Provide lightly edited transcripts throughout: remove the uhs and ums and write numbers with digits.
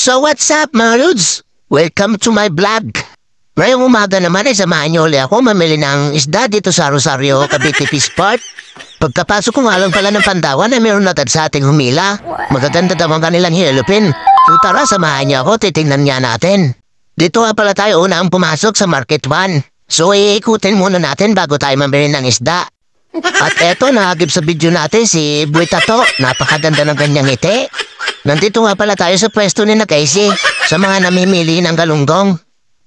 So what's up mga Lods? Welcome to my vlog. Ngayong umaga naman ay samahan niyo ulit ako mamili ng isda dito sa Rosario, Cavite Fish Park. Pagkapasok ko nga lang pala ng Pandawan na mayroon natad sa ating humila. Magaganda daw ang kanilang hilupin. So tara, samahan niyo ako, titingnan nga natin. Dito nga pala tayo una ang pumasok sa Market 1. So iikutin muna natin bago tayo mamili ng isda. At eto, nahagip sa video natin si Buitato. Napakaganda ng kanyang ngiti. Nandito nga pala tayo sa pwesto ni Casey sa mga namimili ng galunggong.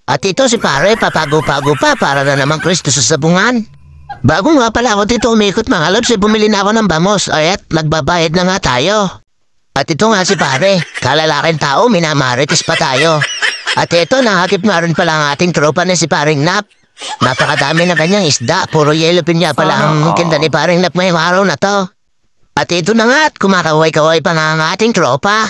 At ito si pare, papago-pago pa para na naman Kristo sa sabungan. Bago nga pala ako dito umikot mga lods, bumili na ako ng bangos. At nagbabayad na nga tayo. At ito nga si pare, kalalaking tao, minamarites pa tayo. At ito, nahagip nga rin pala ang ating tropa na si paring Nap. Napakadami na kanyang isda, puro yellowfin niya pala ang kinda ni paring Nap ngayong araw na to. At ito na nga at kumakaway-kaway pa nga ang ating tropa.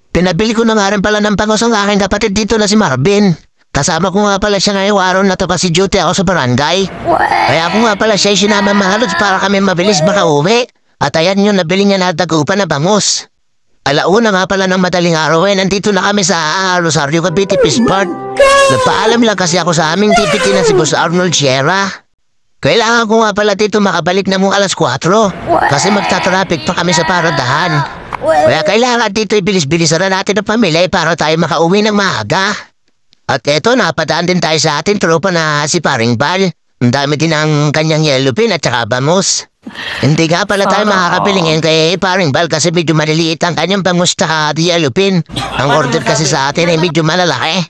Pinabili ko na nga rin pala ng bangos ang aking kapatid dito na si Marvin. Kasama ko nga pala siya ngayong araw na to kasi duty ako sa barangay. Kaya ako nga pala siya sinama mga lods para kami mabilis makauwi. At ayan yung nabili niya na dagupan na bangos. Alauna nga pala ng madaling araw nandito na kami sa Rosario, Cavite Fish Park. Nagpaalam lang kasi ako sa aming TPT na si Boss Arnold Sierra. Kailangan ko nga pala dito makabalik na mong alas 4 kasi magta-traffic pa kami sa paradahan. Kaya kailangan dito ibilis-bilisan na natin ang pamilya para tayo makauwi ng maaga. At eto, napadaan din tayo sa ating tropa na si Paring Bal. Ang dami din ang kanyang yellowfin at saka bangos. Hindi nga pala tayo makakapilingin kay Paring Bal kasi medyo maliliit ang kanyang bangos at yellowfin. Ang order kasi sa atin ay medyo malalaki.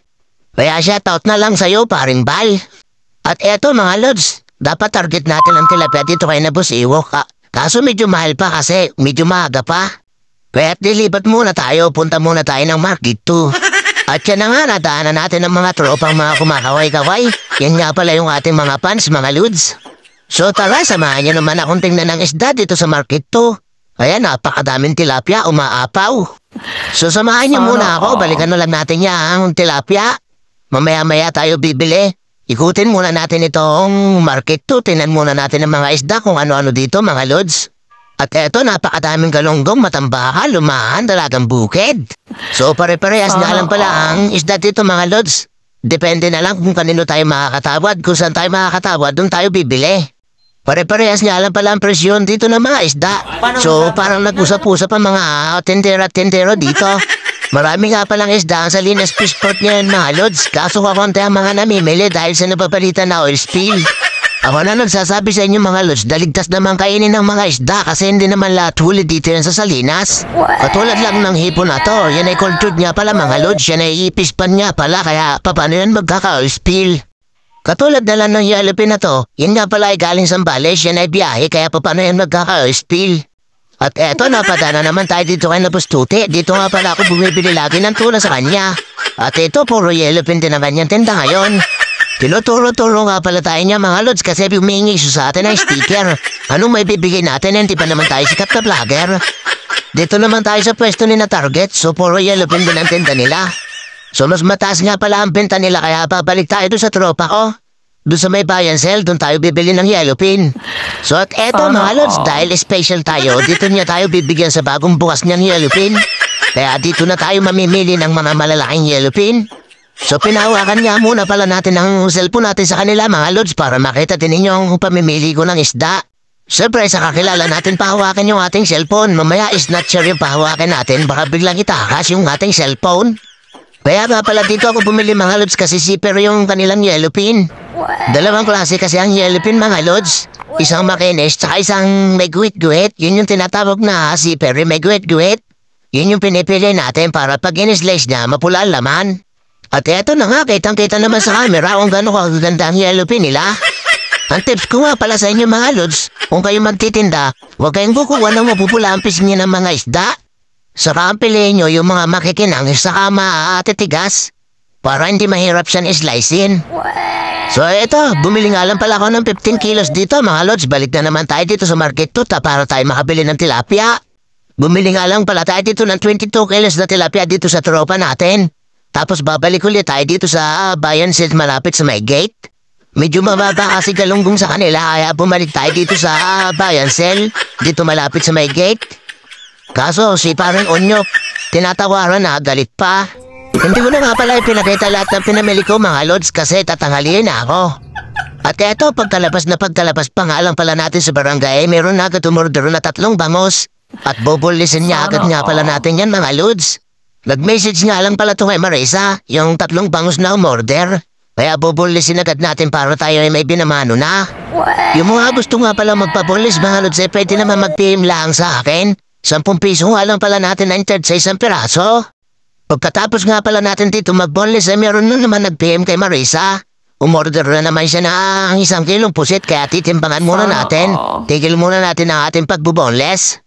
Kaya shoutout na lang sa'yo, Paring Bal. At eto mga lods, dapat target natin ang tilapia dito kay na Boss Iwok. Kaso medyo mahal pa kasi medyo maaga pa. Kaya dilipat muna tayo, punta muna tayo ng Market 2. At yan na nga, nadaanan natin ang mga tropang mga kumakaway-kaway. Yan nga pala yung ating mga fans, mga Lods. So tara, samahan niyo naman akong tingnan ng isda dito sa Market 2. Kaya napakadaming tilapia, umaapaw. So samahan niyo muna ako, balikan na lang natin yung tilapia. Mamaya-maya tayo bibili. Ikutin muna natin itong Market 2. Tingnan muna natin ang mga isda kung ano-ano dito mga Lods. At eto, napakadaming galunggong, matambaka, lumahan, dalagang bukid. So pare-parehas na lang pala ang isda dito mga Lods. Depende na lang kung kanino tayo makakatawad. Kung saan tayo makakatawad, doon tayo bibili. Pare-parehas nga lang pala ang presyon dito ng mga isda. So parang nag-usap-usap ang mga tindera-tindero dito. Marami nga palang isda ang Salinas Fish Port ngayon mga Lods. Kaso kakonti ang mga namimili dahil sa napapalitan na oil spill. Ako na nagsasabi sa inyo mga Lods, daligtas naman kainin ng mga isda kasi hindi naman lahat huli dito yan sa Salinas. Katulad lang ng hipon na to, yan ay cultured nga pala mga Lods, yan ay ipispan nga pala kaya paano yan magkaka-oil spill. Katulad na lang ng yellowfin na to, yan nga pala ay galing Zambales, yan ay biyahe kaya paano yan magkaka-oil spill. At eto, napadana naman tayo dito kay na Boss Tuti. Dito nga pala ako bumibili lagi ng tuna sa kanya. At ito, puro yellowfin din ang kanyang tinda ngayon. Tinuturo-turo nga pala tayo niya mga Lods kasi humingi siya sa atin ng sticker. Anong may bibigay natin? Hindi pa naman tayo sikat na vlogger. Dito naman tayo sa pwesto ni na Target. So puro yellowfin din ang tinda nila. So mas mataas nga pala ang benta nila kaya babalik tayo doon sa tropa ko. Doon sa may buy and sell, doon tayo bibili ng yellowfin. So at eto mga Lods, dahil special tayo, dito niya tayo bibigyan sa bagong bukas niyang yellowfin. Kaya dito na tayo mamimili ng mga malalaking yellowfin. So pinahawakan nga muna pala natin ang cellphone natin sa kanila mga Lods para makita din ninyo ang pamimili ko ng isda. Siyempre sa kakilala natin pahawakan yung ating cellphone. Mamaya is not sure yung pahawakan natin, baka biglang itakas yung ating cellphone. Kaya nga pala dito ako bumili mga Lods kasi zipper yung kanilang yellowfin. Dalawang klase kasi ang yellowfin mga Lods. Isang makinis tsaka isang may guwit-guwit. Yun yung tinatawag na zipper, may guwit-guwit. Yun yung pinipili natin para pag in-slice na mapula ang laman. At eto na nga, kitang-kita naman sa camera kung gano'ng kaganda ang yellowfin nila. Ang tips ko nga pala sa inyo mga Lods, kung kayo magtitinda, huwag kayong kukuha ng mapupula ang pisngi ng mga isda. Saka ang piliin nyo yung mga makikinang saka maatitigas para hindi mahirap siyang islicein. So eto, bumili nga lang pala ako ng 15 kilos dito mga Lods. Balik na naman tayo dito sa Market 2 para tayo makabili ng tilapia. Bumili nga lang pala tayo dito ng 22 kilos na tilapia dito sa tropa natin. Tapos babalik ulit tayo dito sa Bayan Set malapit sa may gate. Medyo mababa kasi galunggong sa kanila kaya bumalik tayo dito sa Bayan Cell dito malapit sa may gate. Kaso si parang Onyok, tinatawaran na galit pa. Hindi ko na nga pala ipinakita lahat ng pinamili ko mga lods kasi tatanghaliin na ako. At eto, pagkalabas pa nga lang pala natin sa barangay, meron na agad umorder na 3 bangos. At bubulisin niya agad nga pala natin yan mga lods. Nag-message nga lang pala to kay Marisa, yung 3 bangos na umorder. Kaya bubulisin agad natin para tayo ay may binamano na. Yung mga gusto nga pala magpabulis mga lods, pwede naman mag-PM lang sa akin. 10 piso nga lang pala natin na-entered sa 1 piraso. Pagkatapos nga pala natin dito mag-boneless, meron na naman nag-PM kay Marisa. Umorder na naman siya ng 1 kilong pusit kaya titimbangan muna natin. Tigil muna natin ang ating pagbuboneless.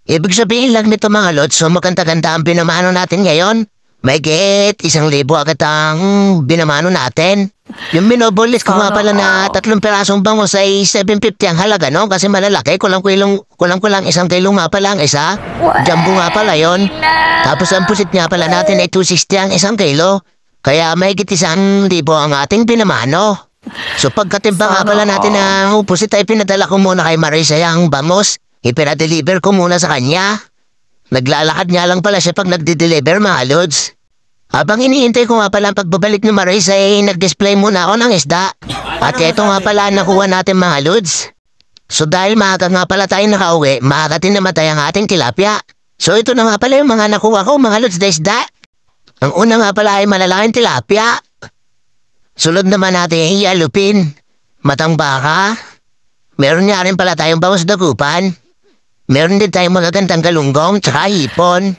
Ibig sabihin lang nito mga lods, so maganda-ganda ang binamano natin ngayon. May get 1,000 agad ang binamano natin. Yung binoboneless ko nga pala na 3 pirasong bangos ay 750 ang halaga, no? Kasi malalaki, kulang-kulang 1 kilo nga pala ang isa. Jumbo nga pala yon. Tapos ang pusit nga pala natin ay 260 ang 1 kilo. Kaya may get 1,000 ang ating binamano. So pagkatimbang nga pala natin ang pusit ay pinadala ko muna kay Marisa yung bamos. Ipinadeliver ko muna sa kanya. Naglalakad nga lang pala siya pag nagde-deliver mga lods. Habang iniintay ko nga pala ang pagbabalik ni Marisa ay nag-display muna ako ng isda. At ito nga pala nakuha natin mga lods. So dahil maaga nga pala tayo nakauwi, maaga din namatay ang ating tilapia. So ito na nga pala yung mga nakuha ko mga lods na isda. Ang una nga pala ay malalaking tilapia. Sunod naman natin ay yalupin, matang baka. Meron nga rin pala tayong bawas dagupan. Meron din tayong magagandang galunggong tsaka hipon.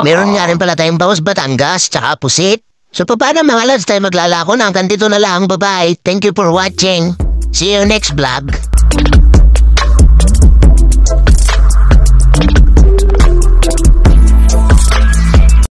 Meron nga rin pala tayong bawas Batangas tsaka pusit. So paano mga lods tayo maglalako na hanggang dito na lang. Bye-bye. Thank you for watching. See you next vlog.